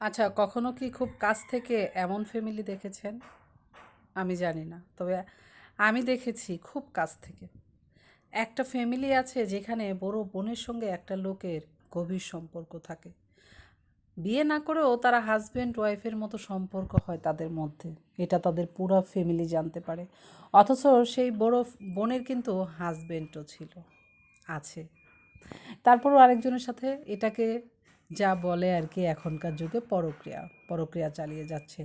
আচ্ছা, কখনো কি খুব কাছ থেকে এমন ফ্যামিলি দেখেছেন? আমি জানি না। তবে আমি দেখেছি খুব কাছ থেকে। একটা ফ্যামিলি আছে যেখানে বড় বোনের সঙ্গে একটা লোকের গভীর সম্পর্ক থাকে। বিয়ে না করেও তারা হাসব্যান্ড ওয়াইফের মতো সম্পর্ক হয় তাদের মধ্যে। এটা তাদের পুরো ফ্যামিলি জানতে পারে। অথচ সেই বড় বোনের কিন্তু হাসব্যান্ডও ছিল, আছে। তারপরও আরেকজনের সাথে এটাকে যা বলে আর কি এখনকার যুগে পরক্রিয়া চালিয়ে যাচ্ছে।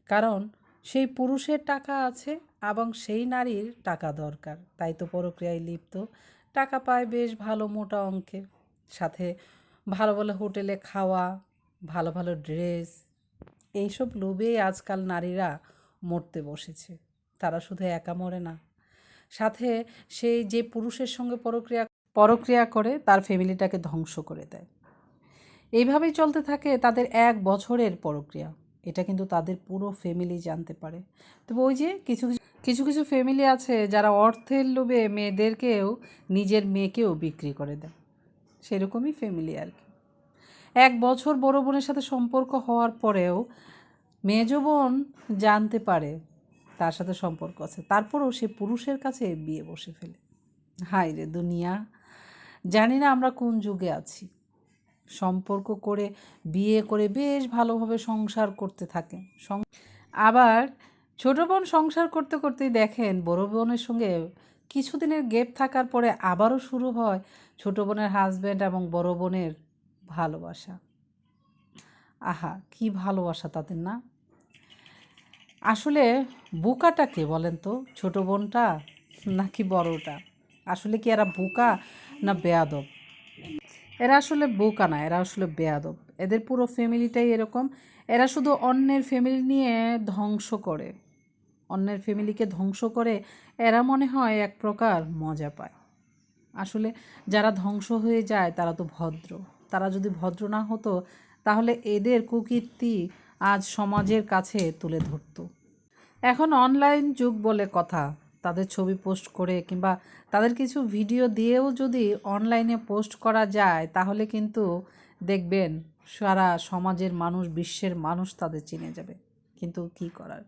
কারণ সেই পুরুষের টাকা আছে এবং সেই নারীর টাকা দরকার, তাই তো পরক্রিয়ায় লিপ্ত। টাকা পায় বেশ ভালো মোটা অঙ্কে, সাথে ভালো ভালো হোটেলে খাওয়া, ভালো ভালো ড্রেস, এইসব লোভেই আজকাল নারীরা মরতে বসেছে। তারা শুধু একা মরে না, সাথে সেই যে পুরুষের সঙ্গে পরক্রিয়া করে তার ফ্যামিলিটাকে ধ্বংস করে দেয়। এইভাবেই চলতে থাকে তাদের 1 বছরের পরক্রিয়া। এটা কিন্তু তাদের পুরো ফ্যামিলি জানতে পারে। তবে ওই যে কিছু ফ্যামিলি আছে যারা অর্থের লোভে মেয়েদেরকেও, নিজের মেয়েকেও বিক্রি করে দেয়। সেরকমই ফ্যামিলি আর কি। 1 বছর বড় বোনের সাথে সম্পর্ক হওয়ার পরেও মেজ বোন জানতে পারে তার সাথে সম্পর্ক আছে, তারপরেও সে পুরুষের কাছে বিয়ে বসে ফেলে। হায় রে দুনিয়া! জানি না আমরা কোন যুগে আছি। সম্পর্ক করে, বিয়ে করে বেশ ভালোভাবে সংসার করতে থাকে। আবার ছোটো বোন সংসার করতে করতেই দেখেন বড় বোনের সঙ্গে কিছুদিনের গ্যাপ থাকার পরে আবারও শুরু হয় ছোটো বোনের হাজব্যান্ড এবং বড় বোনের ভালোবাসা। আহা, কি ভালোবাসা তাদের না! আসলে বোকাটা কে বলেন তো, ছোটো বোনটা নাকি বড়টা? আসলে কি এরা বোকা না বেয়াদব? এরা আসলে বোকা না, এরা আসলে বেয়াদব। এদের পুরো ফ্যামিলিটাই এরকম। এরা শুধু অন্যের ফ্যামিলি নিয়ে ধ্বংস করে, অন্যের ফ্যামিলিকে ধ্বংস করে। এরা মনে হয় এক প্রকার মজা পায়। আসলে যারা ধ্বংস হয়ে যায় তারা তো ভদ্র। তারা যদি ভদ্র না হতো তাহলে এদের কুকীর্তি আজ সমাজের কাছে তুলে ধরতো। এখন অনলাইন যুগ বলে কথা। তাদের ছবি পোস্ট করে কিংবা তাদের কিছু ভিডিও দিয়েও যদি অনলাইনে পোস্ট করা যায় তাহলে কিন্তু দেখবেন সারা সমাজের মানুষ, বিশ্বের মানুষ তাদের চিনে যাবে। কিন্তু কি করার,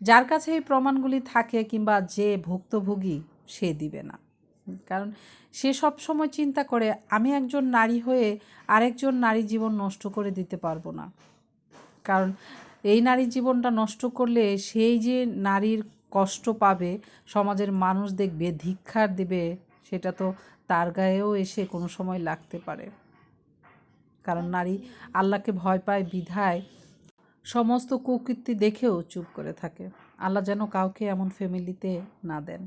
যার কাছে এই প্রমাণগুলি থাকে কিংবা যে ভুক্তভোগী সে দিবে না। কারণ সে সব সময় চিন্তা করে আমি একজন নারী হয়ে আরেকজন নারী জীবন নষ্ট করে দিতে পারবো না। কারণ এই নারীর জীবনটা নষ্ট করলে সেই যে নারীর কষ্ট পাবে, সমাজের মানুষ দেখবে, ধিক্কার দিবে, সেটা তো তার গায়েও এসে কোনো সময় লাগতে পারে। কারণ নারী আল্লাহকে ভয় পায় বিধায় সমস্ত কুকীর্তি দেখেও চুপ করে থাকে। আল্লাহ যেন কাউকে এমন ফ্যামিলিতে না দেন।